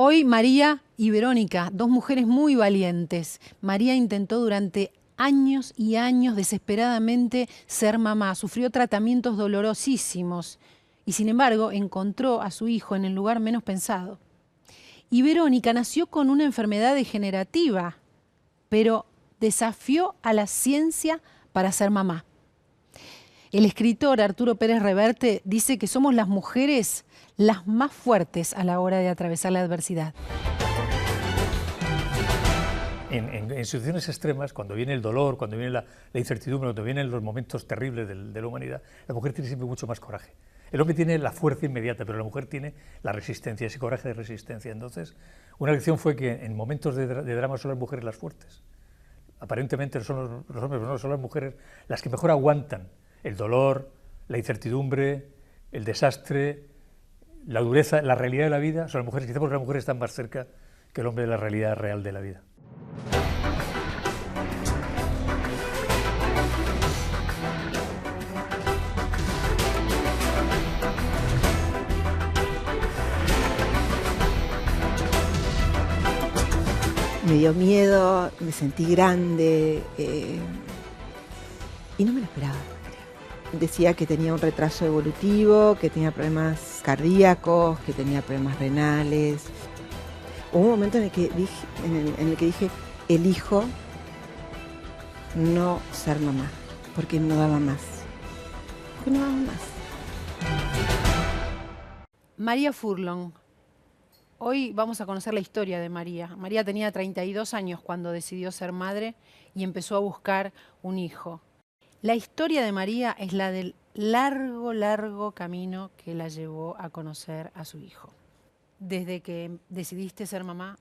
Hoy María y Verónica, dos mujeres muy valientes. María intentó durante años y años desesperadamente ser mamá. Sufrió tratamientos dolorosísimos y sin embargo encontró a su hijo en el lugar menos pensado. Y Verónica nació con una enfermedad degenerativa, pero desafió a la ciencia para ser mamá. El escritor Arturo Pérez Reverte dice que somos las mujeres las más fuertes a la hora de atravesar la adversidad. En situaciones extremas, cuando viene el dolor, cuando viene la incertidumbre, cuando vienen los momentos terribles de la humanidad, la mujer tiene siempre mucho más coraje. El hombre tiene la fuerza inmediata, pero la mujer tiene la resistencia, ese coraje de resistencia. Entonces, una lección fue que en momentos de drama son las mujeres las fuertes. Aparentemente son los hombres, pero no, son las mujeres las que mejor aguantan el dolor, la incertidumbre, el desastre, la dureza, la realidad de la vida. Son las mujeres, quizás porque las mujeres están más cerca que el hombre de la realidad real de la vida. Me dio miedo, me sentí grande y no me lo esperaba. Decía que tenía un retraso evolutivo, que tenía problemas cardíacos, que tenía problemas renales. Hubo un momento en el que dije, elijo no ser mamá, porque no daba más. Porque no daba más. María Furlong. Hoy vamos a conocer la historia de María. María tenía 32 años cuando decidió ser madre y empezó a buscar un hijo. La historia de María es la del largo, largo camino que la llevó a conocer a su hijo. Desde que decidiste ser mamá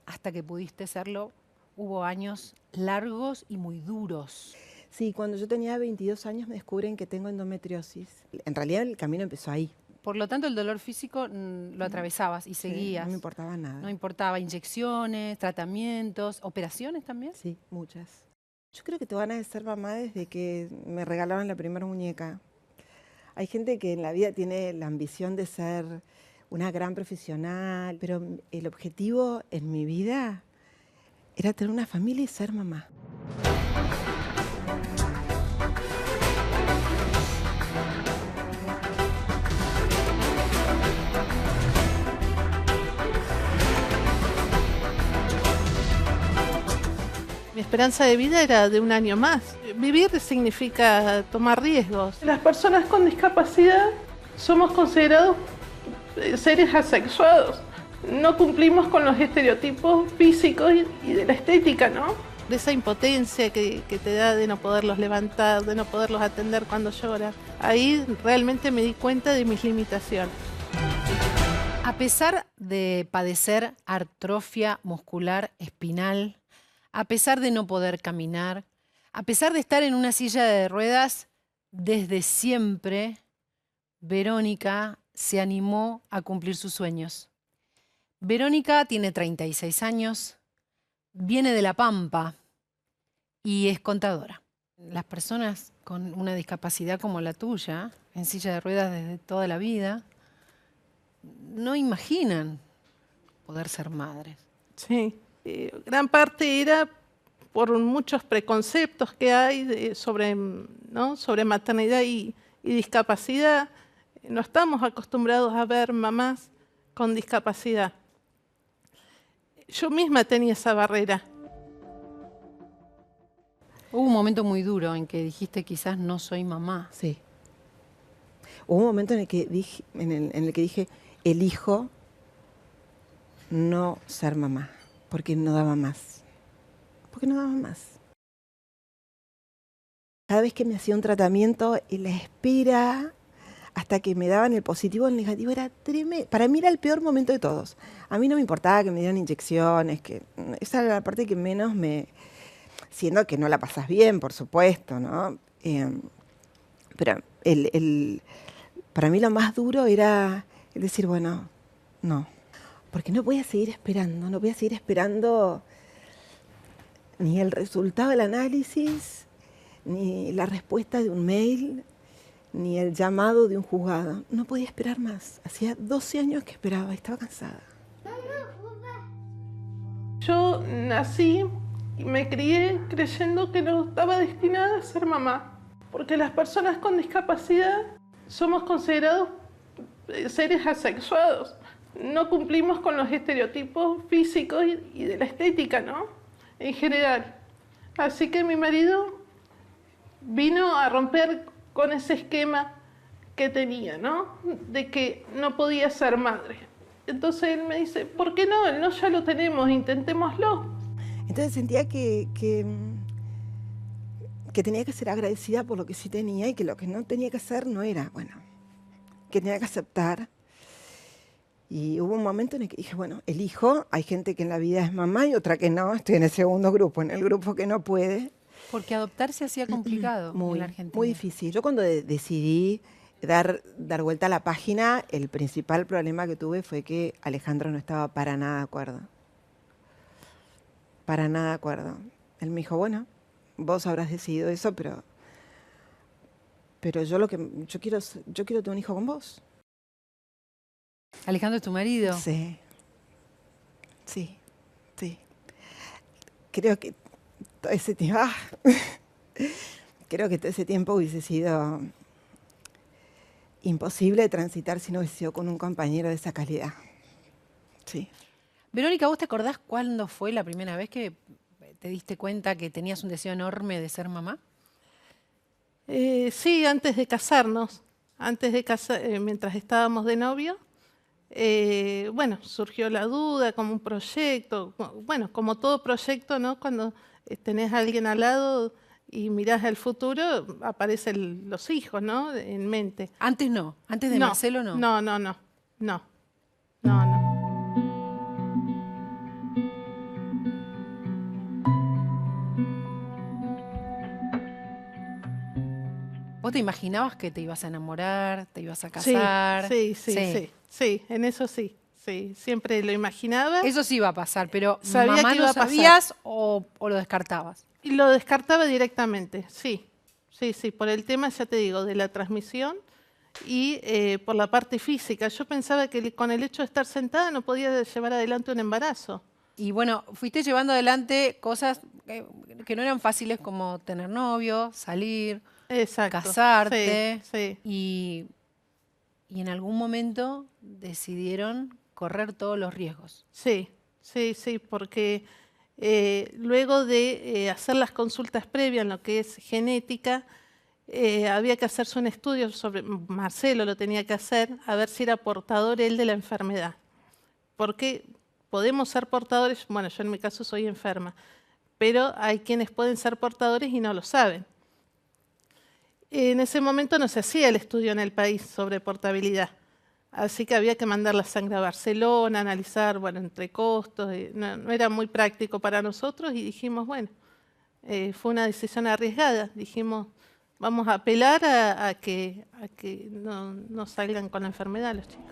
hasta que pudiste serlo, hubo años largos y muy duros. Sí, cuando yo tenía 22 años me descubren que tengo endometriosis. En realidad el camino empezó ahí. Por lo tanto, el dolor físico lo atravesabas y seguías. Sí, no me importaba nada. No importaba inyecciones, tratamientos, operaciones también. Sí, muchas. Yo creo que te van a ser mamá desde que me regalaron la primera muñeca. Hay gente que en la vida tiene la ambición de ser una gran profesional, pero el objetivo en mi vida era tener una familia y ser mamá. Mi esperanza de vida era de un año más. Vivir significa tomar riesgos. Las personas con discapacidad somos considerados seres asexuados. No cumplimos con los estereotipos físicos y de la estética, ¿no? De esa impotencia que te da de no poderlos levantar, de no poderlos atender cuando lloran. Ahí realmente me di cuenta de mis limitaciones. A pesar de padecer atrofia muscular espinal, a pesar de no poder caminar, a pesar de estar en una silla de ruedas, desde siempre, Verónica se animó a cumplir sus sueños. Verónica tiene 36 años, viene de La Pampa y es contadora. Las personas con una discapacidad como la tuya, en silla de ruedas desde toda la vida, no imaginan poder ser madres. Sí. Gran parte era por muchos preconceptos que hay sobre maternidad y discapacidad. No estamos acostumbrados a ver mamás con discapacidad. Yo misma tenía esa barrera. Hubo un momento muy duro en que dijiste quizás no soy mamá. Sí. Hubo un momento en el que dije, elijo no ser mamá. Porque no daba más. Porque no daba más. Cada vez que me hacía un tratamiento, la espera hasta que me daban el positivo o el negativo era tremendo. Para mí era el peor momento de todos. A mí no me importaba que me dieran inyecciones, esa era la parte que menos me... Siendo que no la pasas bien, por supuesto, ¿no? Pero para mí lo más duro era el decir, bueno, no. Porque no voy a seguir esperando ni el resultado del análisis, ni la respuesta de un mail, ni el llamado de un juzgado. No podía esperar más. Hacía 12 años que esperaba y estaba cansada. Yo nací y me crié creyendo que no estaba destinada a ser mamá, porque las personas con discapacidad somos considerados seres asexuados. No cumplimos con los estereotipos físicos y de la estética, ¿no? En general. Así que mi marido vino a romper con ese esquema que tenía, ¿no? De que no podía ser madre. Entonces él me dice, ¿por qué no? El no ya lo tenemos, intentémoslo. Entonces sentía que tenía que ser agradecida por lo que sí tenía y que lo que no tenía que hacer no era, bueno, que tenía que aceptar. Y hubo un momento en el que dije, bueno, elijo, hay gente que en la vida es mamá y otra que no, estoy en el segundo grupo, en el grupo que no puede. Porque adoptar se hacía complicado en la Argentina. Muy difícil. Yo cuando decidí dar vuelta a la página, el principal problema que tuve fue que Alejandro no estaba para nada de acuerdo. Para nada de acuerdo. Él me dijo, bueno, vos habrás decidido eso, pero yo quiero tener un hijo con vos. Alejandro es tu marido. Sí. Sí. Sí. Creo que todo ese tiempo, creo que todo ese tiempo hubiese sido imposible transitar si no hubiese sido con un compañero de esa calidad. Sí. Verónica, ¿vos te acordás cuándo fue la primera vez que te diste cuenta que tenías un deseo enorme de ser mamá? Sí, antes de casarnos, mientras estábamos de novio, bueno, surgió la duda como un proyecto, bueno, como todo proyecto, ¿no? Cuando tenés a alguien al lado y mirás al futuro, aparecen los hijos, ¿no? En mente. Antes no, antes de Marcelo no. No. ¿Vos te imaginabas que te ibas a enamorar, te ibas a casar? Sí, en eso sí. Sí, siempre lo imaginaba. Eso sí iba a pasar, pero Sabía ¿mamá que iba lo a pasar. sabías o lo descartabas? Y lo descartaba directamente, sí, por el tema, ya te digo, de la transmisión y por la parte física. Yo pensaba que con el hecho de estar sentada no podía llevar adelante un embarazo. Y bueno, fuiste llevando adelante cosas que no eran fáciles como tener novio, salir, Exacto. casarte. Sí. Y en algún momento decidieron correr todos los riesgos. Sí, porque luego de hacer las consultas previas en lo que es genética, había que hacerse un estudio sobre, Marcelo lo tenía que hacer, a ver si era portador él de la enfermedad. Porque podemos ser portadores, bueno, yo en mi caso soy enferma, pero hay quienes pueden ser portadores y no lo saben. En ese momento no se hacía el estudio en el país sobre portabilidad. Así que había que mandar la sangre a Barcelona, analizar, bueno, entre costos. No era muy práctico para nosotros y dijimos, bueno, fue una decisión arriesgada. Dijimos, vamos a apelar a que no salgan con la enfermedad los chicos.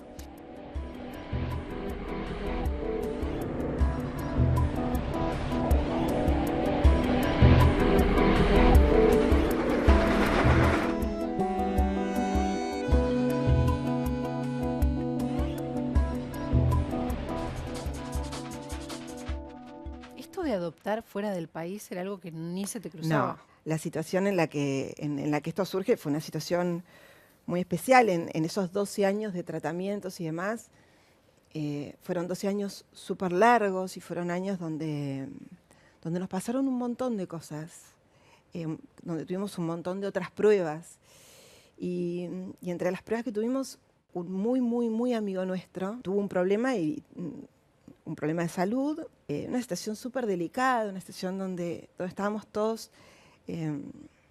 De adoptar fuera del país era algo que ni se te cruzaba. No, la situación en la que esto surge fue una situación muy especial. En esos 12 años de tratamientos y demás, fueron 12 años súper largos y fueron años donde nos pasaron un montón de cosas, donde tuvimos un montón de otras pruebas. Y entre las pruebas que tuvimos, un muy amigo nuestro tuvo un problema un problema de salud, una situación súper delicada, una situación donde estábamos todos...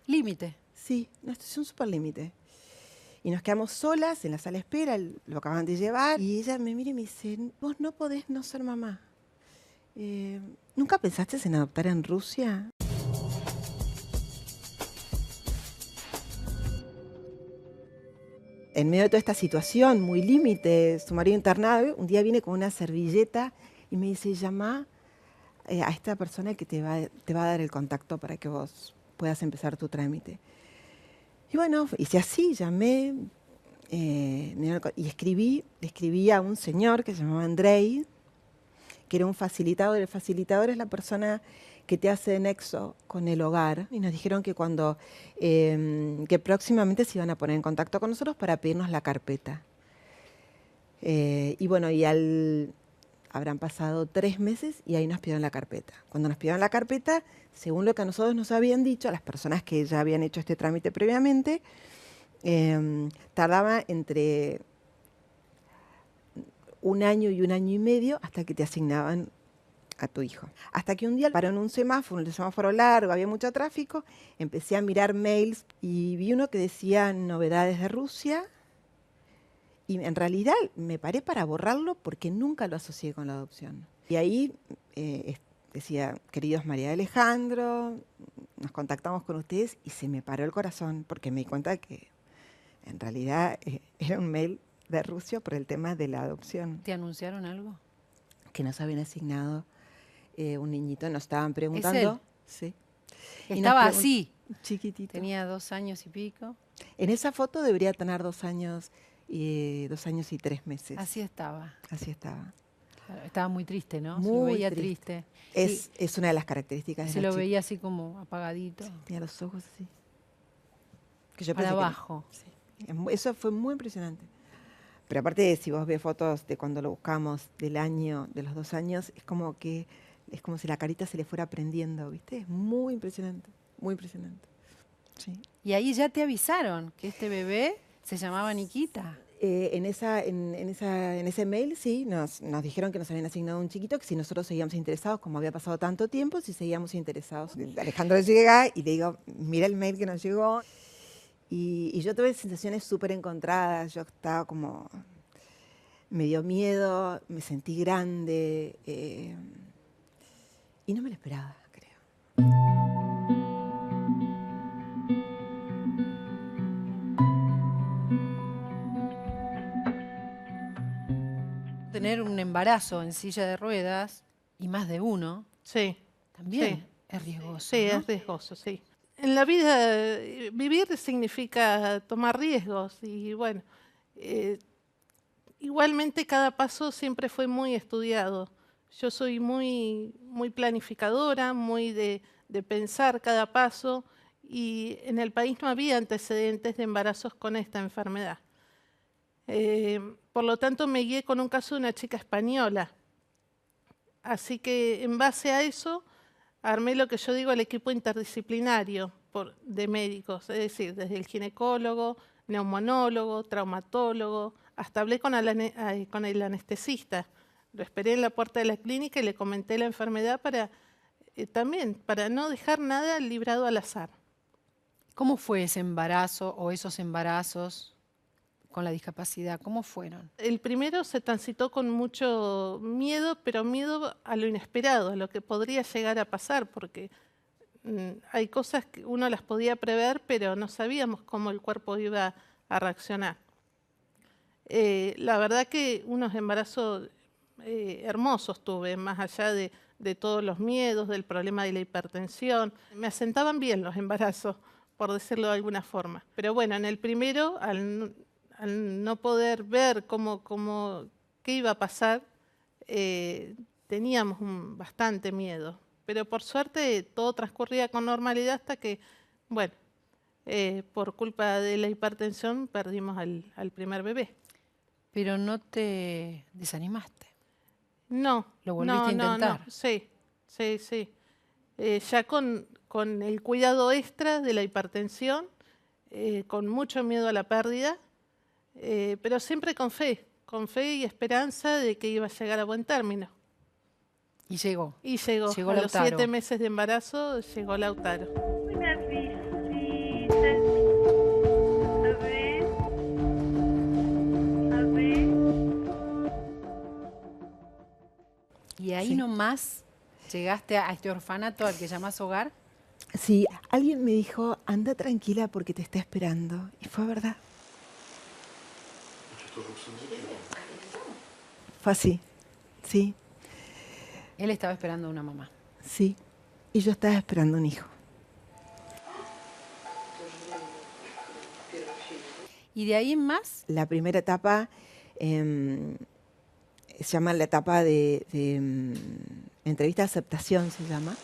límite. Sí, una situación súper límite. Y nos quedamos solas en la sala de espera, lo acaban de llevar, y ella me mira y me dice, vos no podés no ser mamá. ¿Nunca pensaste en adoptar en Rusia? En medio de toda esta situación, muy límite, su marido internado, un día viene con una servilleta y me dice, llama a esta persona que te va a dar el contacto para que vos puedas empezar tu trámite. Y bueno, hice así, llamé y le escribí a un señor que se llamaba Andrei, que era un facilitador. El facilitador es la persona que te hace nexo con el hogar. Y nos dijeron que que próximamente se iban a poner en contacto con nosotros para pedirnos la carpeta. Y bueno, habrán pasado 3 meses y ahí nos pidieron la carpeta. Cuando nos pidieron la carpeta, según lo que a nosotros nos habían dicho, a las personas que ya habían hecho este trámite previamente, tardaba entre 1 año y 1 año y medio hasta que te asignaban a tu hijo. Hasta que un día paró en un semáforo largo, había mucho tráfico, empecé a mirar mails y vi uno que decía novedades de Rusia. Y en realidad me paré para borrarlo porque nunca lo asocié con la adopción. Y ahí decía, queridos María de Alejandro, nos contactamos con ustedes y se me paró el corazón porque me di cuenta que en realidad era un mail de Rusia por el tema de la adopción. ¿Te anunciaron algo? Que nos habían asignado un niñito, nos estaban preguntando. Sí. Estaba así. Chiquitito. Tenía 2 años y pico. En esa foto debería tener 2 años y 2 años y 3 meses. Así estaba. Así estaba. Claro, estaba muy triste, ¿no? Se Muy lo veía triste. triste. Es una de las características de Se la lo chica. veía así como apagadito. Sí, tenía los ojos así. Que yo Para pensé que- abajo. sí. Eso fue muy impresionante. Pero aparte, si vos ves fotos de cuando lo buscamos, del año, de los 2 años, es como si la carita se le fuera prendiendo, ¿viste? Es muy impresionante, muy impresionante. Sí. Y ahí ya te avisaron que este bebé se llamaba Nikita. En ese mail, sí, nos dijeron que nos habían asignado un chiquito, que si nosotros seguíamos interesados, como había pasado tanto tiempo, si seguíamos interesados. Alejandro llega y le digo, mira el mail que nos llegó. Y yo tuve sensaciones súper encontradas. Yo estaba como, me dio miedo, me sentí grande y no me lo esperaba, creo. Tener un embarazo en silla de ruedas, y más de uno, Sí, también Sí. es riesgoso. sí, ¿no? es riesgoso, sí. En la vida, vivir significa tomar riesgos y bueno, igualmente cada paso siempre fue muy estudiado. Yo soy muy, muy planificadora, muy de pensar cada paso y en el país no había antecedentes de embarazos con esta enfermedad. Por lo tanto, me guié con un caso de una chica española. Así que en base a eso, armé lo que yo digo el equipo interdisciplinario de médicos, es decir, desde el ginecólogo, neumonólogo, traumatólogo, hasta hablé con el anestesista. Lo esperé en la puerta de la clínica y le comenté la enfermedad también para no dejar nada librado al azar. ¿Cómo fue ese embarazo o esos embarazos con la discapacidad? ¿Cómo fueron? El primero se transitó con mucho miedo, pero miedo a lo inesperado, a lo que podría llegar a pasar, porque hay cosas que uno las podía prever, pero no sabíamos cómo el cuerpo iba a reaccionar. La verdad que unos embarazos hermosos tuve, más allá de todos los miedos, del problema de la hipertensión. Me asentaban bien los embarazos, por decirlo de alguna forma. Pero bueno, en el primero, al no poder ver qué iba a pasar, teníamos bastante miedo. Pero por suerte todo transcurría con normalidad hasta que, bueno, por culpa de la hipertensión perdimos al primer bebé. Pero no te desanimaste. No. ¿Lo volviste a intentar? No. Sí. Ya con el cuidado extra de la hipertensión, con mucho miedo a la pérdida, pero siempre con fe y esperanza de que iba a llegar a buen término. Y llegó. Y llegó. A los Lautaro. 7 meses de embarazo llegó Lautaro. Una visita. A ver. A ver. Y ahí Sí. nomás llegaste a este orfanato al que llamás hogar. Sí, alguien me dijo, anda tranquila porque te está esperando. Y fue verdad. Fue así, sí, Él estaba esperando a una mamá. sí. Y yo estaba esperando un hijo. Y de ahí en más, La primera etapa se llama la etapa de entrevista de aceptación, se llama.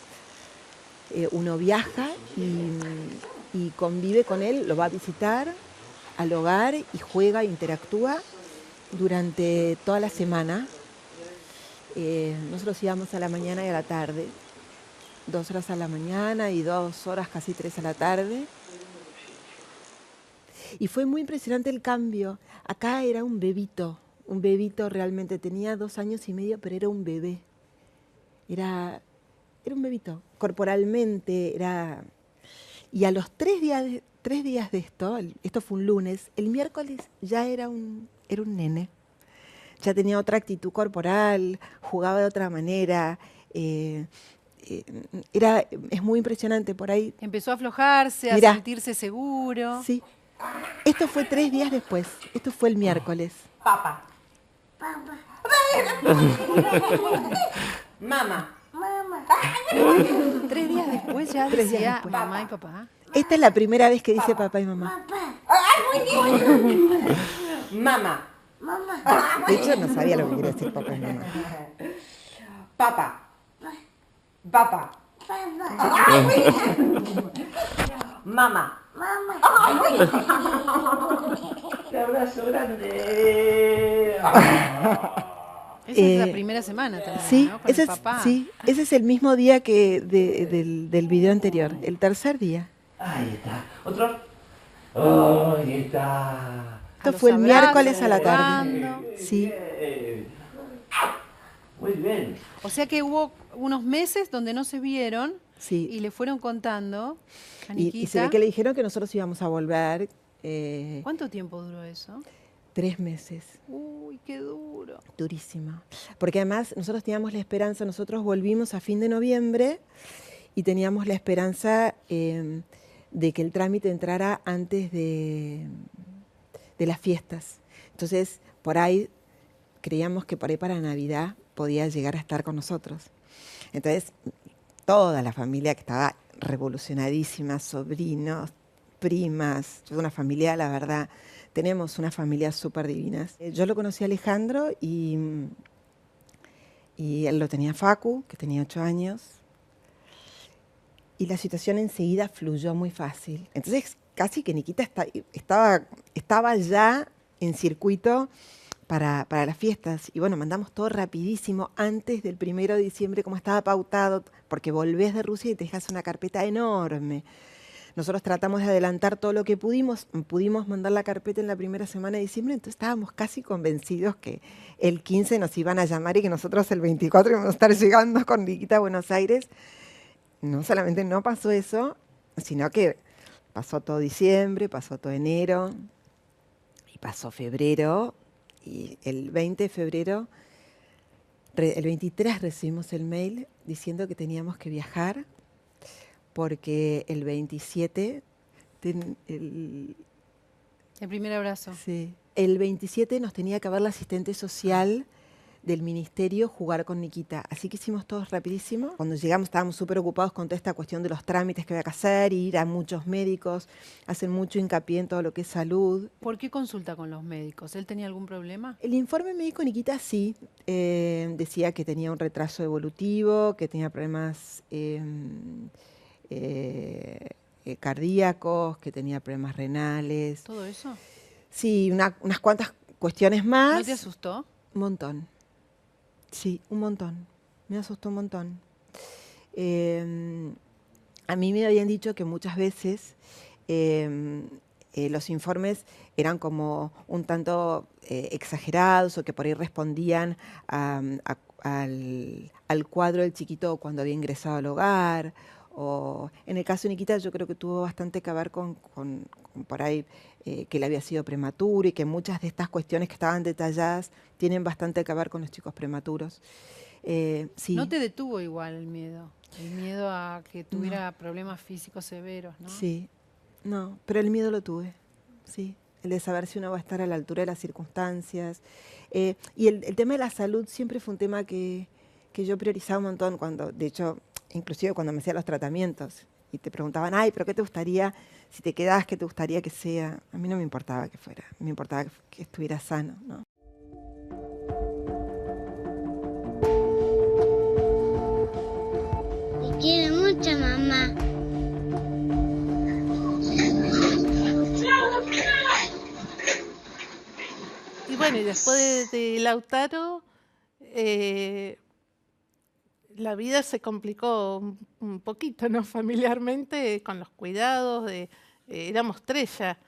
Uno viaja y convive con él, lo va a visitar al hogar y juega, interactúa durante toda la semana. Nosotros íbamos a la mañana y a la tarde, 2 horas a la mañana y 2 horas, casi 3 a la tarde. Y fue muy impresionante el cambio. Acá era un bebito realmente, tenía 2 años y medio, pero era un bebé. Era un bebito, corporalmente era... Y a los 3 días de esto fue un lunes, el miércoles ya era un nene. Ya tenía otra actitud corporal, jugaba de otra manera. Es muy impresionante por ahí. Empezó a aflojarse, Mirá. a sentirse seguro. Sí. Esto fue 3 días después. Esto fue el miércoles. Papá. Mamá. 3 días después ya 3 días decía después. mamá y papá. Esta es la primera vez que dice papá y mamá. Mamá. De hecho, no sabía lo que quería decir papá y mamá. Papá. Papá. Mamá. Te abrazo grande. Esa es la primera semana también, Sí, ¿no? Con el papá. ese es el mismo día que del video anterior, el tercer día. Ahí está. ¿Otro? Oh, ahí está. Esto los fue el abrazos, miércoles a la tarde. jugando. Sí, Muy bien. O sea que hubo unos meses donde no se vieron sí. y le fueron contando a Y se Nikita. ve que le dijeron que nosotros íbamos a volver ¿Cuánto tiempo duró eso? 3 meses. Uy, qué duro. Durísimo. Porque además nosotros teníamos la esperanza, nosotros volvimos a fin de noviembre y teníamos la esperanza de que el trámite entrara antes de las fiestas. Entonces, por ahí creíamos que por ahí para Navidad podía llegar a estar con nosotros. Entonces, toda la familia que estaba revolucionadísima, sobrinos, primas, una familia, la verdad, tenemos una familia súper divinas. Yo lo conocí a Alejandro y él lo tenía Facu, que tenía 8 años, y la situación enseguida fluyó muy fácil. Entonces, casi que Nikita estaba ya en circuito para las fiestas. Y bueno, mandamos todo rapidísimo antes del 1 de diciembre, como estaba pautado, porque volvés de Rusia y te dejas una carpeta enorme. Nosotros tratamos de adelantar todo lo que pudimos mandar la carpeta en la primera semana de diciembre, entonces estábamos casi convencidos que el 15 nos iban a llamar y que nosotros el 24 íbamos a estar llegando con Nikita a Buenos Aires. No solamente no pasó eso, sino que pasó todo diciembre, pasó todo enero, y pasó febrero, y el 20 de febrero, el 23 recibimos el mail diciendo que teníamos que viajar, porque el 27, El primer abrazo. sí, el 27 nos tenía que ver la asistente social del ministerio jugar con Nikita. Así que hicimos todos rapidísimo. Cuando llegamos estábamos súper ocupados con toda esta cuestión de los trámites que había que hacer, ir a muchos médicos, hacen mucho hincapié en todo lo que es salud. ¿Por qué consulta con los médicos? ¿Él tenía algún problema? El informe médico de Nikita sí, decía que tenía un retraso evolutivo, que tenía problemas cardíacos, que tenía problemas renales. ¿Todo eso? Sí, unas cuantas cuestiones más. ¿No te asustó? Un montón. Sí, un montón. Me asustó un montón. A mí me habían dicho que muchas veces los informes eran como un tanto exagerados o que por ahí respondían al cuadro del chiquito cuando había ingresado al hogar. O en el caso de Nikita yo creo que tuvo bastante que ver con por ahí que él había sido prematuro y que muchas de estas cuestiones que estaban detalladas tienen bastante que ver con los chicos prematuros. Sí. ¿No te detuvo igual el miedo? El miedo a que tuviera problemas físicos severos, ¿no? Sí, no, pero el miedo lo tuve, sí. El de saber si uno va a estar a la altura de las circunstancias. Y el tema de la salud siempre fue un tema que yo priorizaba un montón cuando, de hecho, inclusive cuando me hacía los tratamientos y te preguntaban, ay, pero ¿qué te gustaría, si te quedás, qué te gustaría que sea? A mí no me importaba que fuera, me importaba que estuviera sano, ¿no? quiero mucho, mamá. Y bueno, y después de Lautaro, la vida se complicó un poquito, ¿no? Familiarmente, con los cuidados, éramos 3 ya.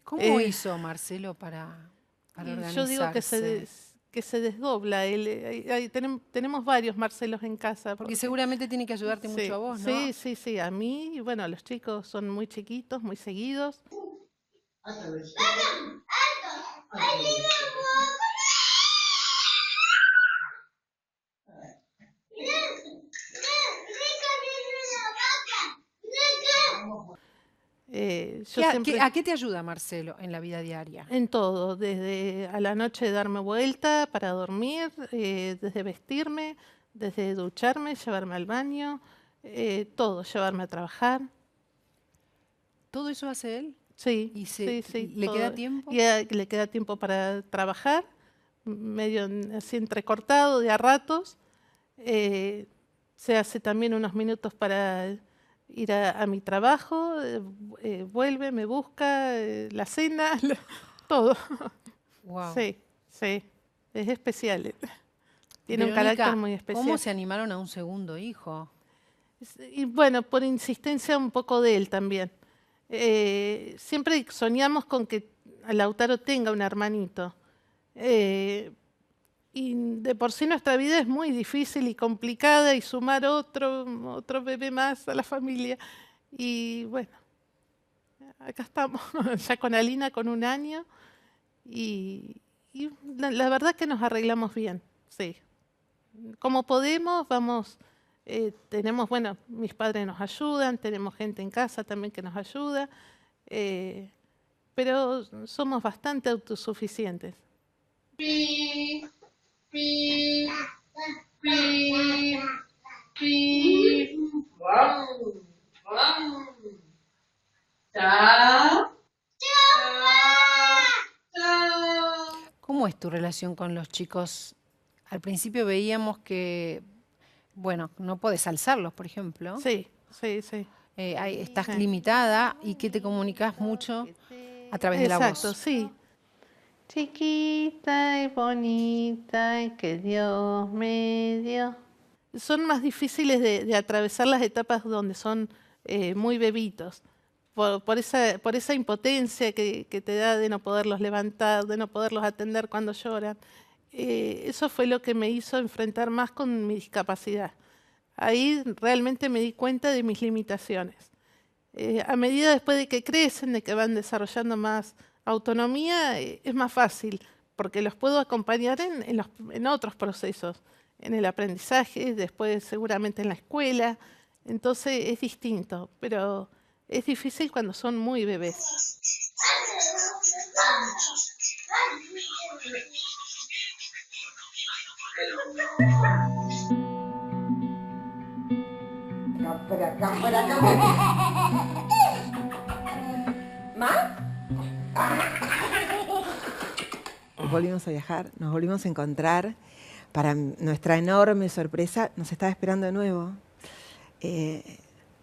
¿Cómo hizo Marcelo para Y organizarse? yo digo que se desdobla. Tenemos varios Marcelos en casa. Porque seguramente tiene que ayudarte Sí, mucho a vos, ¿no? sí, a mí, y bueno, los chicos son muy chiquitos, muy seguidos. ¿A qué te ayuda Marcelo en la vida diaria? En todo, desde a la noche darme vuelta para dormir, desde vestirme, desde ducharme, llevarme al baño, todo, llevarme a trabajar. ¿Todo eso hace él? Sí, ¿Y sí, le queda todo. tiempo? Y le queda tiempo para trabajar, medio así entrecortado de a ratos. Se hace también unos minutos para ir a mi trabajo, vuelve, me busca, la cena, todo. Wow. Sí, es especial. Tiene un Verónica, carácter muy especial. ¿cómo se animaron a un segundo hijo? Y bueno, por insistencia un poco de él también. Siempre soñamos con que Lautaro tenga un hermanito. Y de por sí nuestra vida es muy difícil y complicada, y sumar otro bebé más a la familia. Y bueno, acá estamos, ya con Alina con 1 año, y la verdad que nos arreglamos bien, sí. Como podemos, vamos, tenemos, bueno, mis padres nos ayudan, tenemos gente en casa también que nos ayuda, pero somos bastante autosuficientes. ¿Cómo es tu relación con los chicos? Al principio veíamos que, bueno, no podés alzarlos, por ejemplo. Sí. Estás limitada y que te comunicas mucho a través de la voz. Exacto, sí. Chiquita y bonita y que Dios me dio. Son más difíciles de atravesar las etapas donde son muy bebitos. Por esa impotencia que te da de no poderlos levantar, de no poderlos atender cuando lloran. Eso fue lo que me hizo enfrentar más con mi discapacidad. Ahí realmente me di cuenta de mis limitaciones. A medida después de que crecen, de que van desarrollando más autonomía, es más fácil, porque los puedo acompañar en otros procesos, en el aprendizaje, después seguramente en la escuela. Entonces es distinto, pero es difícil cuando son muy bebés. Por acá. ¿Más? Volvimos a viajar, nos volvimos a encontrar. Para nuestra enorme sorpresa, nos estaba esperando de nuevo.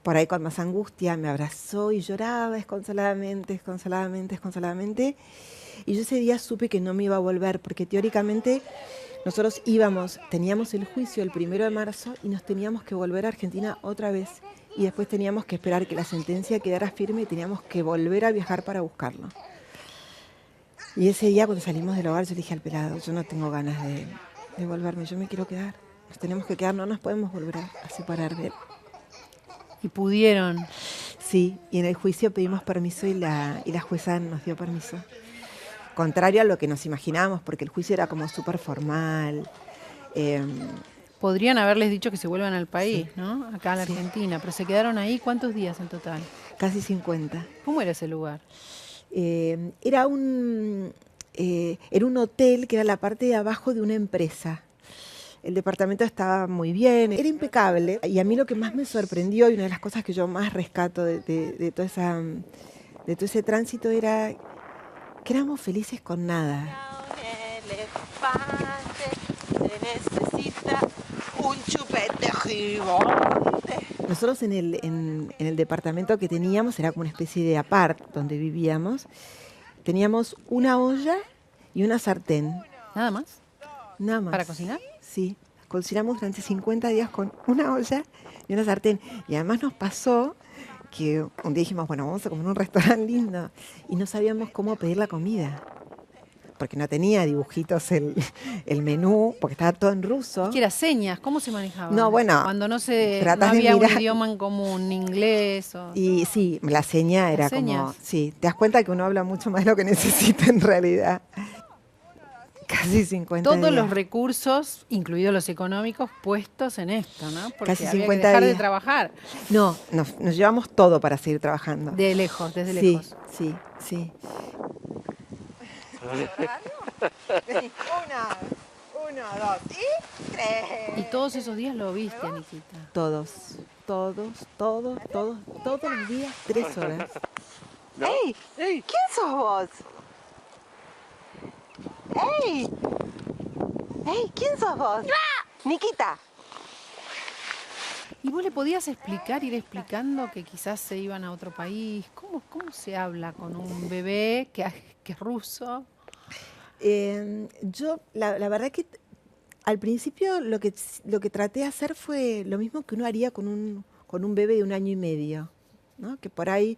Por ahí con más angustia me abrazó y lloraba desconsoladamente. Y yo ese día supe que no me iba a volver, porque teóricamente nosotros teníamos el juicio el 1 de marzo y nos teníamos que volver a Argentina otra vez. Y después teníamos que esperar que la sentencia quedara firme y teníamos que volver a viajar para buscarlo. Y ese día cuando salimos del hogar yo le dije al pelado, yo no tengo ganas de volverme, yo me quiero quedar. Nos tenemos que quedar, no nos podemos volver a separar de él. ¿Y pudieron? Sí, y en el juicio pedimos permiso y la jueza nos dio permiso. Contrario a lo que nos imaginábamos, porque el juicio era como súper formal. Podrían haberles dicho que se vuelvan al país, Sí. ¿no? Acá en la Sí. Argentina, pero se quedaron ahí. ¿Cuántos días en total? Casi 50. ¿Cómo era ese lugar? Era un hotel que era la parte de abajo de una empresa. El departamento estaba muy bien, era impecable. Y a mí lo que más me sorprendió y una de las cosas que yo más rescato de todo ese tránsito era que éramos felices con nada. Un elefante necesita un chupete gigante. nosotros en el departamento que teníamos, era como una especie de apart donde vivíamos, teníamos una olla y una sartén, ¿Nada más? nada más. ¿Para cocinar? Sí, cocinamos durante 50 días con una olla y una sartén. Y además nos pasó que un día dijimos, bueno, vamos a comer en un restaurante lindo. Y no sabíamos cómo pedir la comida. Porque no tenía dibujitos el menú, porque estaba todo en ruso. ¿Qué era señas? ¿Cómo se manejaba? No, bueno, Cuando no tratás de había un mirar. idioma en común, inglés o... Y sí, la seña era Las como, señas. sí, te das cuenta que uno habla mucho más de lo que necesita en realidad. Casi 50 Todos días. los recursos, incluidos los económicos, puestos en esto, ¿no? Porque Casi había 50 que dejar de días. trabajar No, nos llevamos todo para seguir trabajando. de lejos, desde Sí, lejos. sí, sí. Uno, dos y tres. Y todos esos días lo viste, Nikita. Todos los días, 3 horas. ¡Ey! ¿Quién sos vos? ¡Ey! ¡Ey! ¿Quién sos vos? Nikita. ¿Y vos le podías explicar, ir explicando que quizás se iban a otro país? ¿Cómo se habla con un bebé que es ruso? Yo, la verdad que al principio lo que traté de hacer fue lo mismo que uno haría con un bebé de 1 año y medio, ¿no? Que por ahí,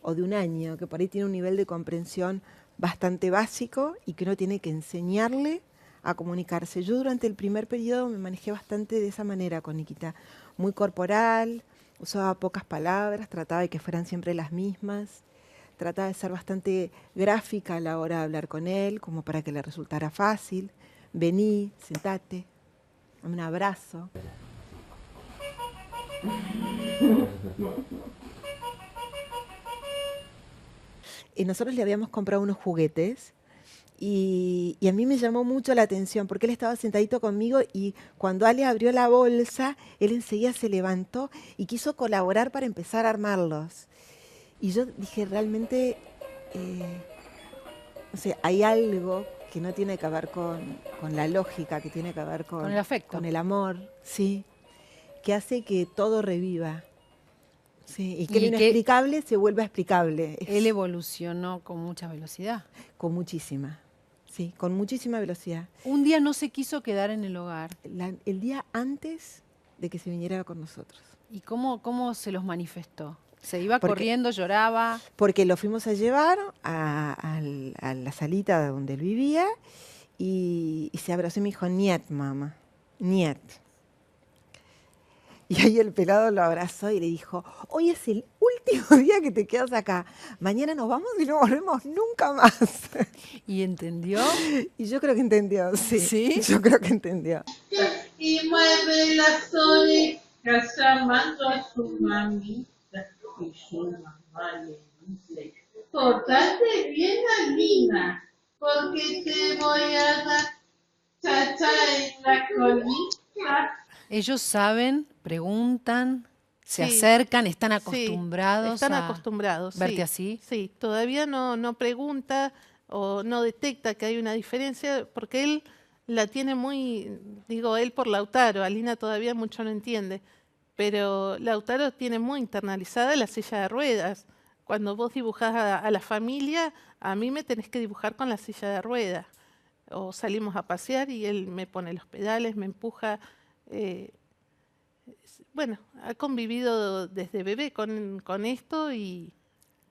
o de 1 año, que por ahí tiene un nivel de comprensión bastante básico y que uno tiene que enseñarle a comunicarse. Yo durante el primer periodo me manejé bastante de esa manera con Nikita, muy corporal, usaba pocas palabras, trataba de que fueran siempre las mismas. Trataba de ser bastante gráfica a la hora de hablar con él, como para que le resultara fácil. Vení, sentate, dame un abrazo. Y nosotros le habíamos comprado unos juguetes y a mí me llamó mucho la atención porque él estaba sentadito conmigo y cuando Ale abrió la bolsa, él enseguida se levantó y quiso colaborar para empezar a armarlos. Y yo dije, realmente, no sé, hay algo que no tiene que ver con la lógica, que tiene que ver Con el afecto. con el amor, sí, que hace que todo reviva. Sí, y que Y lo que inexplicable se vuelva explicable. Él evolucionó con mucha velocidad. Con muchísima, sí, con muchísima velocidad. Un día no se quiso quedar en el hogar. El día antes de que se viniera con nosotros. ¿Y cómo se los manifestó? ¿Se iba Porque- corriendo, lloraba? Porque lo fuimos a llevar a la salita donde él vivía y se abrazó y me dijo, niet, mamá, niet. Y ahí el pelado lo abrazó y le dijo, hoy es el último día que te quedas acá. Mañana nos vamos y no volvemos nunca más. ¿Y entendió? Y yo creo que entendió, sí. ¿Sí? Yo creo que entendió. Y mueve las orejas llamando a su mamita. Y su mamá le dice, pórtate bien, Alina, porque te voy a dar chacha en la colita. Ellos saben, preguntan, se Sí, acercan, están Sí, acostumbrados están a acostumbrados. verte sí. así. Sí, todavía no pregunta o no detecta que hay una diferencia porque él la tiene muy, digo, él por Lautaro, Alina todavía mucho no entiende, pero Lautaro tiene muy internalizada la silla de ruedas. Cuando vos dibujás a la familia, a mí me tenés que dibujar con la silla de ruedas. O salimos a pasear y él me pone los pedales, me empuja. Bueno, ha convivido desde bebé con esto y...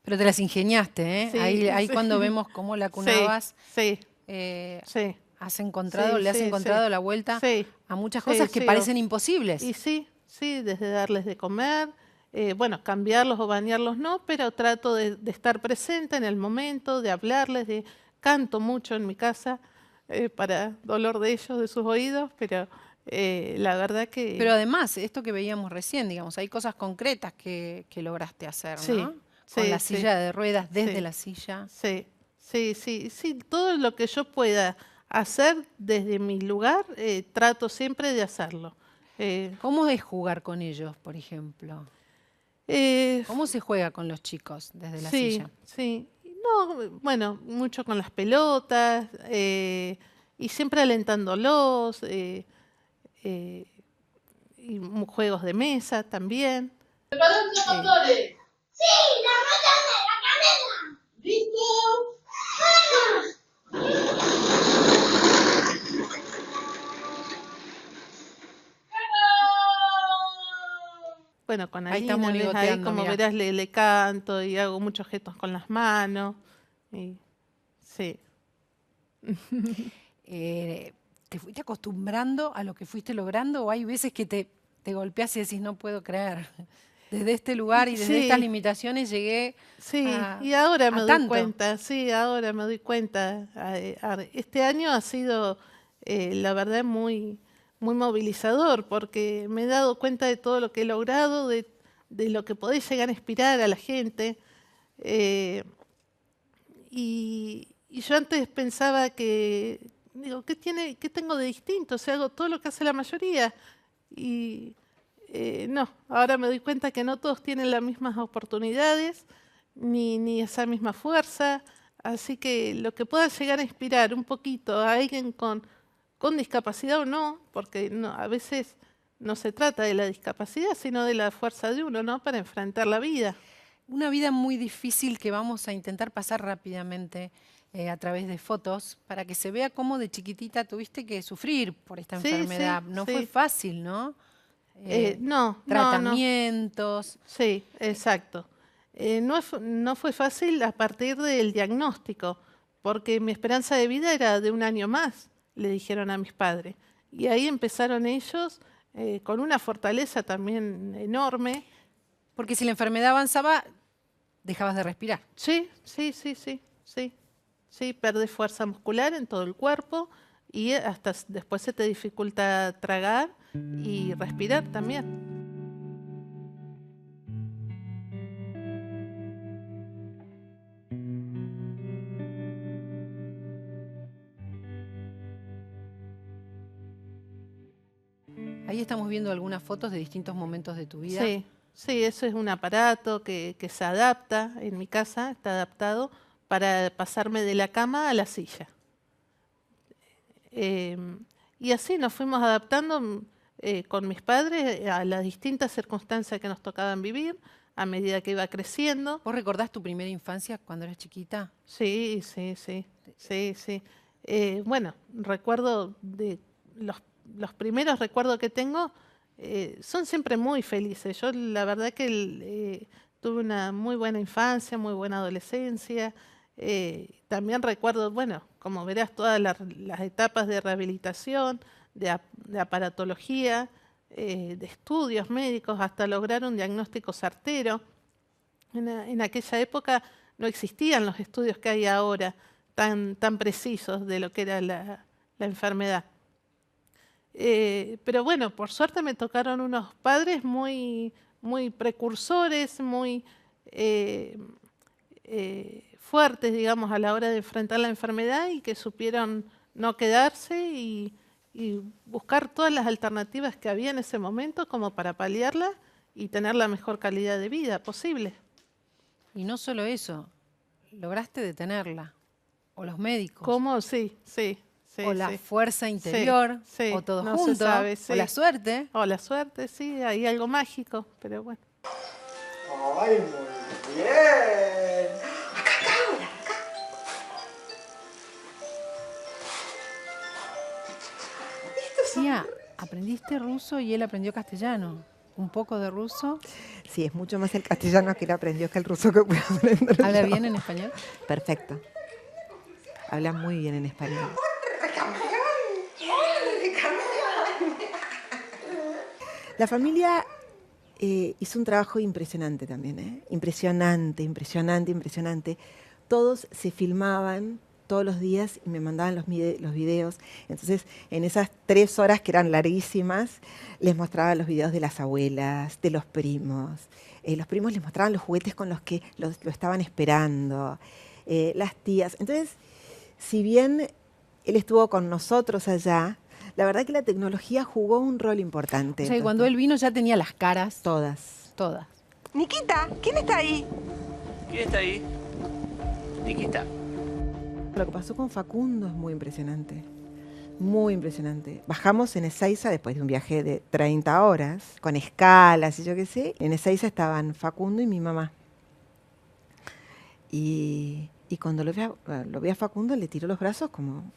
Pero te las ingeniaste, ¿eh? Sí, ahí sí. cuando vemos cómo la cunabas, Sí, eh, sí. has encontrado, Sí, le has sí, encontrado sí. la vuelta Sí. a muchas Sí, cosas que sí, parecen imposibles. Y sí, desde darles de comer, bueno, cambiarlos o bañarlos no, pero trato de estar presente en el momento, de hablarles, canto mucho en mi casa para dolor de ellos, de sus oídos, pero la verdad que... Pero además, esto que veíamos recién, digamos, hay cosas concretas que lograste hacer, ¿no? Sí, Con sí, la sí. silla de ruedas, desde Sí. la silla. Sí, todo lo que yo pueda hacer desde mi lugar, trato siempre de hacerlo. ¿Cómo es jugar con ellos, por ejemplo? ¿Cómo se juega con los chicos desde la silla? Sí. No, bueno, mucho con las pelotas y siempre alentándolos. Y y juegos de mesa también. ¿Preparan los motores? ¡Sí! ¡La rata de la cadena! ¿Listo? Bueno, con Ahí está Alina, ¿ves? Ahí monigoteando, como mirá. verás le canto y hago muchos gestos con las manos. Y, sí. ¿Te fuiste acostumbrando a lo que fuiste logrando o hay veces que te golpeas y decís, no puedo creer? Desde este lugar y desde Sí. estas limitaciones llegué Sí, a, y ahora a me doy tanto. cuenta, sí, ahora me doy cuenta. Este año ha sido, la verdad, muy movilizador, porque me he dado cuenta de todo lo que he logrado, de lo que podés llegar a inspirar a la gente. Y yo antes pensaba que, digo, ¿qué tengo de distinto? O sea, hago todo lo que hace la mayoría. Y no, ahora me doy cuenta que no todos tienen las mismas oportunidades, ni esa misma fuerza. Así que lo que pueda llegar a inspirar un poquito a alguien con discapacidad o no, porque a veces no se trata de la discapacidad, sino de la fuerza de uno, ¿no? Para enfrentar la vida. Una vida muy difícil que vamos a intentar pasar rápidamente a través de fotos para que se vea cómo de chiquitita tuviste que sufrir por esta Sí, enfermedad. sí, No sí. fue fácil, ¿no? No. Tratamientos. Sí, exacto. No fue fácil a partir del diagnóstico, porque mi esperanza de vida era de 1 año más, le dijeron a mis padres. Y ahí empezaron ellos con una fortaleza también enorme. Porque si la enfermedad avanzaba, dejabas de respirar. Sí, perdés fuerza muscular en todo el cuerpo y hasta después se te dificulta tragar y respirar también. Ahí estamos viendo algunas fotos de distintos momentos de tu vida. Sí, eso es un aparato que se adapta, en mi casa está adaptado para pasarme de la cama a la silla. Y así nos fuimos adaptando con mis padres a las distintas circunstancias que nos tocaban vivir a medida que iba creciendo. ¿Vos recordás tu primera infancia cuando eras chiquita? Sí. Bueno, recuerdo de los primeros recuerdos que tengo son siempre muy felices. Yo la verdad que tuve una muy buena infancia, muy buena adolescencia. También recuerdo, bueno, como verás, todas las etapas de rehabilitación, de aparatología, de estudios médicos, hasta lograr un diagnóstico certero. En aquella época no existían los estudios que hay ahora tan precisos de lo que era la enfermedad. Pero bueno, por suerte me tocaron unos padres muy precursores, muy fuertes, digamos, a la hora de enfrentar la enfermedad y que supieron no quedarse y buscar todas las alternativas que había en ese momento como para paliarla y tener la mejor calidad de vida posible. Y no solo eso, lograste detenerla. O los médicos. ¿Cómo? Sí. O la fuerza interior, sí, o todo no se junto, sabe, sí. o la suerte. O la suerte, sí, hay algo mágico, pero bueno. ¡Ay, muy bien! Tía, aprendiste ruso y él aprendió castellano. ¿Un poco de ruso? Sí, es mucho más el castellano que él aprendió que el ruso que pude aprender. ¿Habla yo. bien en español? Perfecto. Habla muy bien en español. La familia hizo un trabajo impresionante también, ¿eh? Impresionante. Todos se filmaban todos los días y me mandaban los videos. Entonces, en esas 3 horas que eran larguísimas, les mostraba los videos de las abuelas, de los primos. Los primos les mostraban los juguetes con los que lo estaban esperando, las tías. Entonces, si bien él estuvo con nosotros allá, la verdad que la tecnología jugó un rol importante. O sea, que cuando él vino ya tenía las caras. Todas. Todas. Nikita, ¿quién está ahí? ¿Quién está ahí? Nikita. Lo que pasó con Facundo es muy impresionante. Muy impresionante. Bajamos en Ezeiza después de un viaje de 30 horas, con escalas y yo qué sé. En Ezeiza estaban Facundo y mi mamá. Y cuando lo vi a Facundo, le tiró los brazos como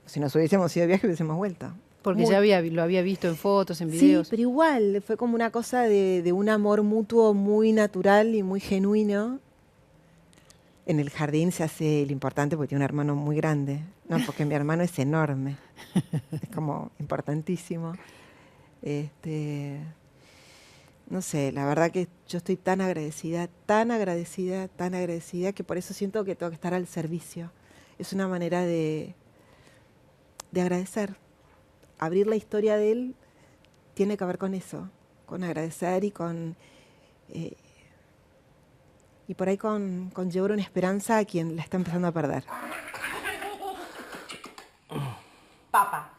si nos hubiésemos ido de viaje y hubiésemos vuelto. Porque Muy- ya lo había visto en fotos, en Sí, videos. pero igual, fue como una cosa de un amor mutuo muy natural y muy genuino. En el jardín se hace el importante porque tiene un hermano muy grande. No, porque mi hermano es enorme. Es como importantísimo. No sé, la verdad que yo estoy tan agradecida, tan agradecida, tan agradecida, que por eso siento que tengo que estar al servicio. Es una manera de agradecer. Abrir la historia de él tiene que ver con eso, con agradecer y y por ahí con llevar una esperanza a quien la está empezando a perder. Papá.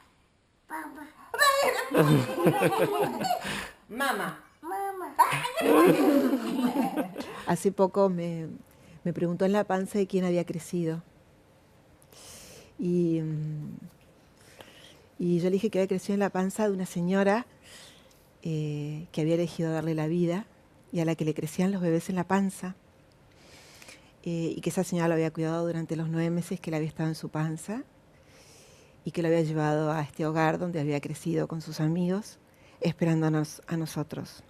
Mamá. Hace poco me preguntó en la panza de quién había crecido. Y yo le dije que había crecido en la panza de una señora que había elegido darle la vida y a la que le crecían los bebés en la panza. Y que esa señora lo había cuidado durante los 9 meses que él había estado en su panza y que lo había llevado a este hogar donde había crecido con sus amigos, esperándonos a nosotros.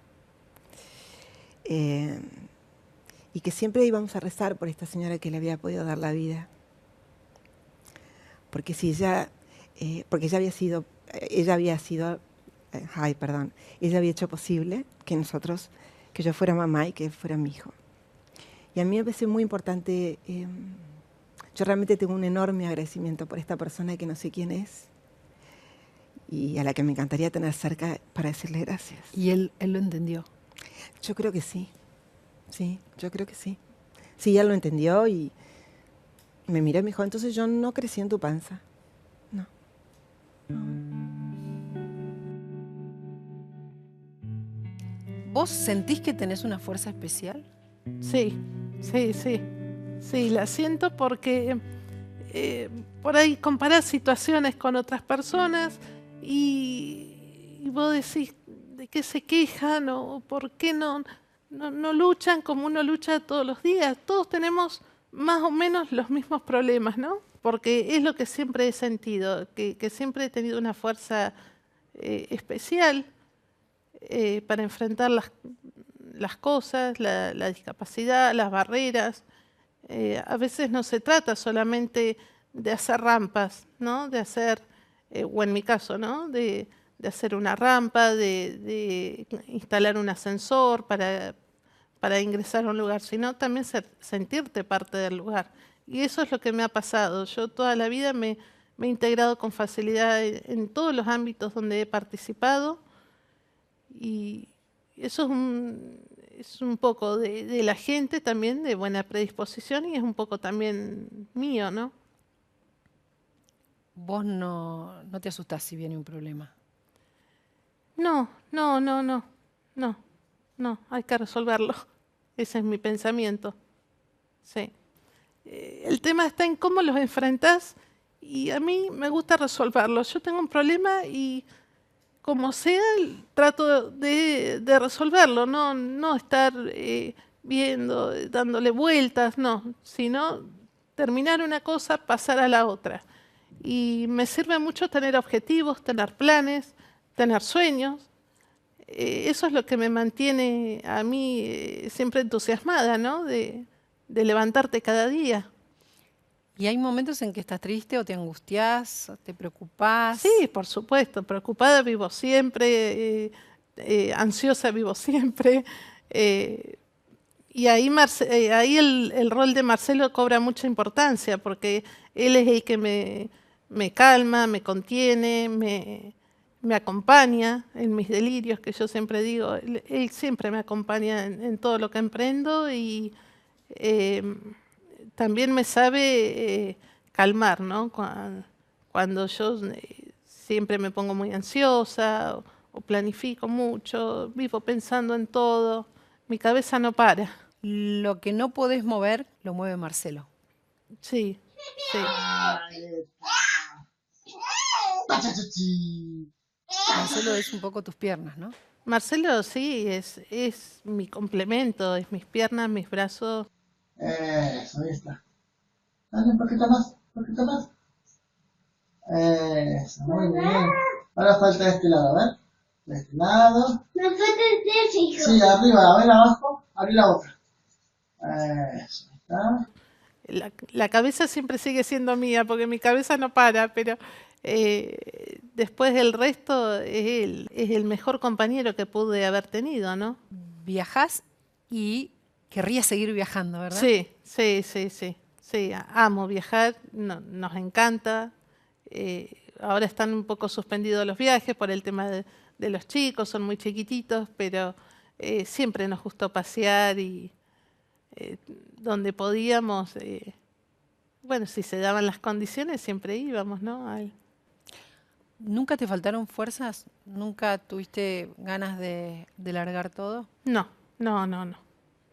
Y que siempre íbamos a rezar por esta señora que le había podido dar la vida. Porque si ella, porque ella había sido, ella había hecho posible que yo fuera mamá y que fuera mi hijo. Y a mí me parece muy importante, yo realmente tengo un enorme agradecimiento por esta persona que no sé quién es y a la que me encantaría tener cerca para decirle gracias. Y él lo entendió. Yo creo que sí, yo creo que sí. Sí, ya lo entendió y me miró y me dijo, entonces yo no crecí en tu panza. No. ¿Vos sentís que tenés una fuerza especial? Sí, sí, sí. Sí, la siento porque por ahí comparás situaciones con otras personas y vos decís de qué se quejan o por qué no luchan como uno lucha todos los días. Todos tenemos más o menos los mismos problemas, ¿no? Porque es lo que siempre he sentido, que siempre he tenido una fuerza especial para enfrentar las cosas, la discapacidad, las barreras. A veces no se trata solamente de hacer rampas, ¿no? De hacer, o en mi caso, ¿no? De hacer una rampa, de instalar un ascensor para ingresar a un lugar, sino también sentirte parte del lugar. Y eso es lo que me ha pasado. Yo toda la vida me he integrado con facilidad en todos los ámbitos donde he participado y eso es un poco de la gente también, de buena predisposición y es un poco también mío, ¿no? Vos no te asustás si viene un problema. No, hay que resolverlo. Ese es mi pensamiento. Sí. El tema está en cómo los enfrentás y a mí me gusta resolverlo. Yo tengo un problema y como sea, trato de resolverlo, no estar viendo, dándole vueltas, no, sino terminar una cosa, pasar a la otra. Y me sirve mucho tener objetivos, tener planes, tener sueños. Eso es lo que me mantiene a mí siempre entusiasmada, ¿no? De levantarte cada día. ¿Y hay momentos en que estás triste o te angustiás, o te preocupás? Sí, por supuesto, preocupada vivo siempre, ansiosa vivo siempre. Y ahí, ahí el rol de Marcelo cobra mucha importancia porque él es el que me calma, me contiene, me acompaña en mis delirios, que yo siempre digo, él siempre me acompaña en todo lo que emprendo y también me sabe calmar, ¿no? Cuando yo siempre me pongo muy ansiosa o planifico mucho, vivo pensando en todo, mi cabeza no para. Lo que no podés mover, lo mueve Marcelo. Sí, sí. Marcelo es un poco tus piernas, ¿no? Marcelo, sí, es mi complemento, es mis piernas, mis brazos. Eso, ahí está. Dale un poquito más, un poquito más. Eso, muy bien. Ahora falta de este lado, a ver. De este lado. Me falta el dedo, hijo. Sí, arriba, a ver abajo. Abrí la boca. Eso, ahí está. La cabeza siempre sigue siendo mía, porque mi cabeza no para, pero después del resto es el mejor compañero que pude haber tenido, ¿no? Viajás y querrías seguir viajando, ¿verdad? Sí, sí, sí, sí. Sí, amo viajar, nos encanta. Ahora están un poco suspendidos los viajes por el tema de los chicos, son muy chiquititos, pero siempre nos gustó pasear y donde podíamos, bueno, si se daban las condiciones, siempre íbamos, ¿no? ¿Nunca te faltaron fuerzas? ¿Nunca tuviste ganas de largar todo? No, no, no, no,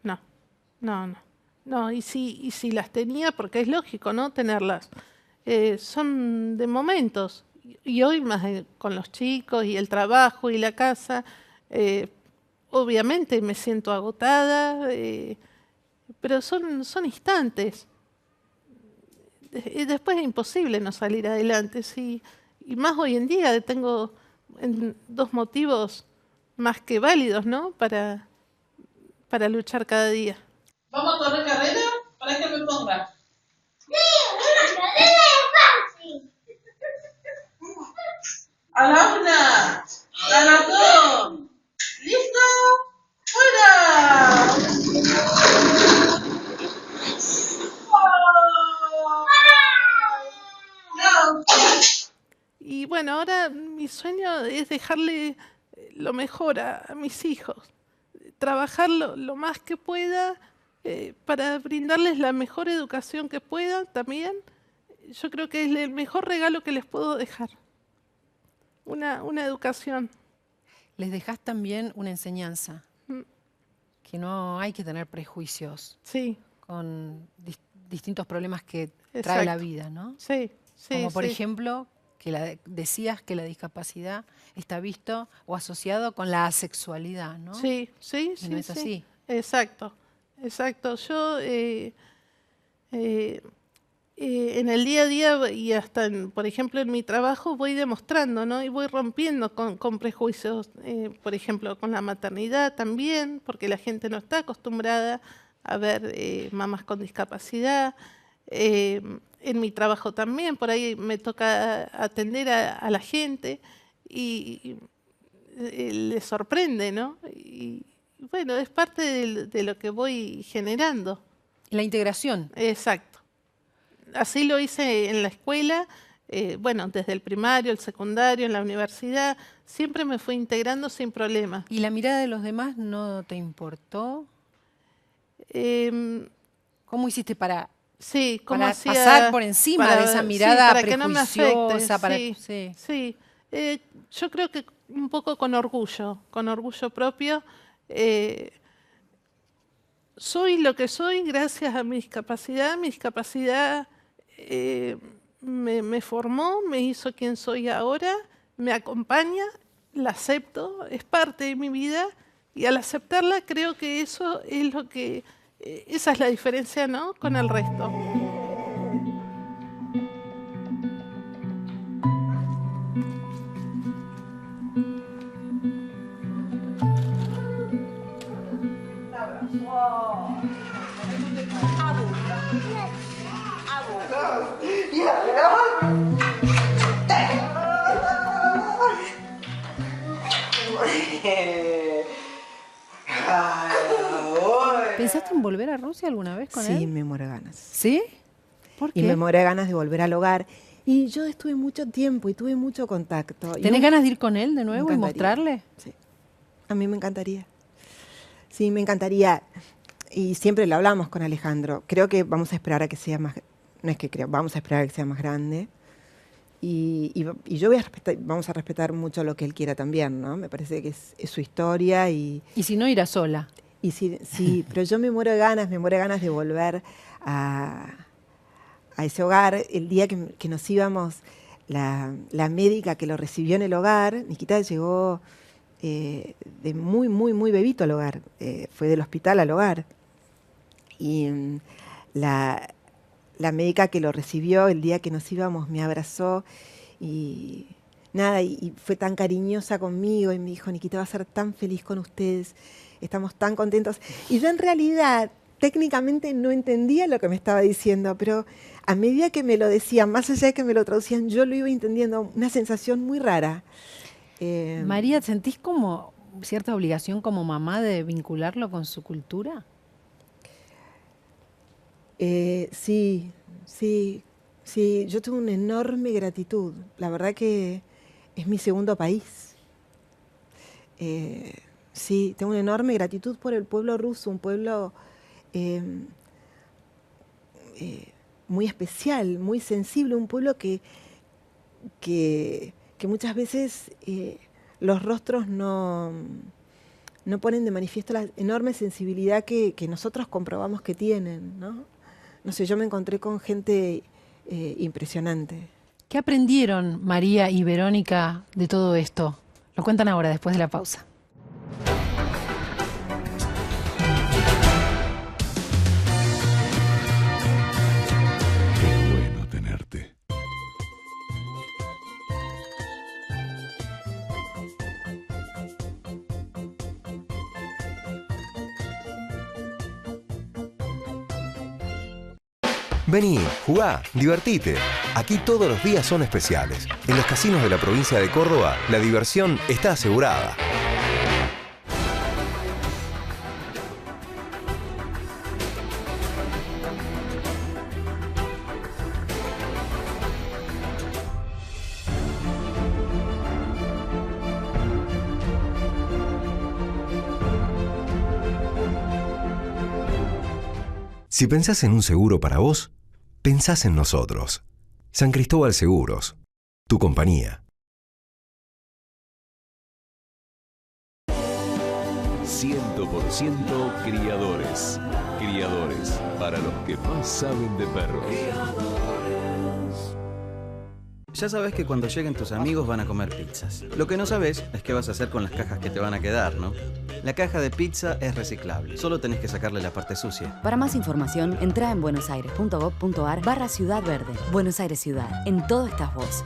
no, no, no. No, y si las tenía, porque es lógico, ¿no? Tenerlas. Son de momentos. Y hoy más con los chicos y el trabajo y la casa, obviamente me siento agotada, pero son instantes. Y después es imposible no salir adelante. Sí. Y más hoy en día tengo dos motivos más que válidos, ¿no? Para luchar cada día. ¿Vamos a correr carrera? ¿Para que me ponga? Sí, una carrera es fácil. A la una, a las dos. ¿Listo? ¡Fuera! No. Y bueno, ahora mi sueño es dejarle lo mejor a mis hijos. Trabajar lo más que pueda para brindarles la mejor educación que pueda también. Yo creo que es el mejor regalo que les puedo dejar. Una educación. Les dejás también una enseñanza, Mm. que no hay que tener prejuicios Sí, con distintos problemas que trae la exacto. vida, ¿no? Sí, sí. Como por sí. ejemplo, que decías que la discapacidad está visto o asociado con la asexualidad, ¿no? Sí, sí, Y sí. no es sí. así. Exacto, exacto. Yo en el día a día y hasta, por ejemplo, en mi trabajo voy demostrando, ¿no? Y voy rompiendo con prejuicios, por ejemplo, con la maternidad también, porque la gente no está acostumbrada a ver mamás con discapacidad. En mi trabajo también, por ahí me toca atender a la gente y les sorprende, ¿no? Y bueno, es parte de lo que voy generando. La integración. Exacto. Así lo hice en la escuela, bueno, desde el primario, el secundario, en la universidad, siempre me fui integrando sin problema. ¿Y la mirada de los demás no te importó? ¿Cómo hiciste para Sí, como para hacía pasar por encima de esa sí, mirada para que no me afecte, prejuiciosa? sí, sí. Yo creo que un poco con orgullo propio. Soy lo que soy gracias a mi discapacidad. Mi discapacidad me formó, me hizo quien soy ahora, me acompaña, la acepto, es parte de mi vida y al aceptarla creo que eso es lo que, esa es la diferencia, ¿no? Con el resto. ¿Pensaste en volver a Rusia alguna vez con él? Sí, me muero de ganas. ¿Sí? ¿Por qué? Y me muero de ganas de volver al hogar. Y yo estuve mucho tiempo y tuve mucho contacto. ¿Tenés ganas de ir con él de nuevo y encantaría. mostrarle? Sí. A mí me encantaría. Sí, me encantaría. Y siempre lo hablamos con Alejandro. Creo que vamos a esperar a que sea más... No es que creo, vamos a esperar a que sea más grande. Y yo voy a respetar, vamos a respetar mucho lo que él quiera también, ¿no? Me parece que es su historia y... Y si no, irá sola. Y sí, pero yo me muero de ganas de volver a ese hogar. El día que nos íbamos, la médica que lo recibió en el hogar. Nikita llegó de muy, muy, muy bebito al hogar. Fue del hospital al hogar. Y la médica que lo recibió el día que nos íbamos me abrazó y nada, y fue tan cariñosa conmigo y me dijo, Nikita va a ser tan feliz con ustedes, estamos tan contentos. Y yo en realidad técnicamente no entendía lo que me estaba diciendo, pero a medida que me lo decían, más allá de que me lo traducían, yo lo iba entendiendo, una sensación muy rara. María, ¿sentís como cierta obligación como mamá de vincularlo con su cultura? Sí, yo tengo una enorme gratitud. La verdad que es mi segundo país. Sí, tengo una enorme gratitud por el pueblo ruso, un pueblo muy especial, muy sensible, un pueblo que muchas veces los rostros no ponen de manifiesto la enorme sensibilidad que nosotros comprobamos que tienen, ¿no? No sé, yo me encontré con gente impresionante. ¿Qué aprendieron María y Verónica de todo esto? Lo cuentan ahora, después de la pausa. Qué bueno tenerte. Vení, jugá, divertite. Aquí todos los días son especiales. En los casinos de la provincia de Córdoba, la diversión está asegurada. Si pensás en un seguro para vos, pensás en nosotros. San Cristóbal Seguros, tu compañía. 100% criadores. Criadores para los que más saben de perros. Ya sabes que cuando lleguen tus amigos van a comer pizzas. Lo que no sabes es qué vas a hacer con las cajas que te van a quedar, ¿no? La caja de pizza es reciclable. Solo tenés que sacarle la parte sucia. Para más información, entra en buenosaires.gov.ar/Ciudad Verde. Buenos Aires Ciudad. En todo estás vos.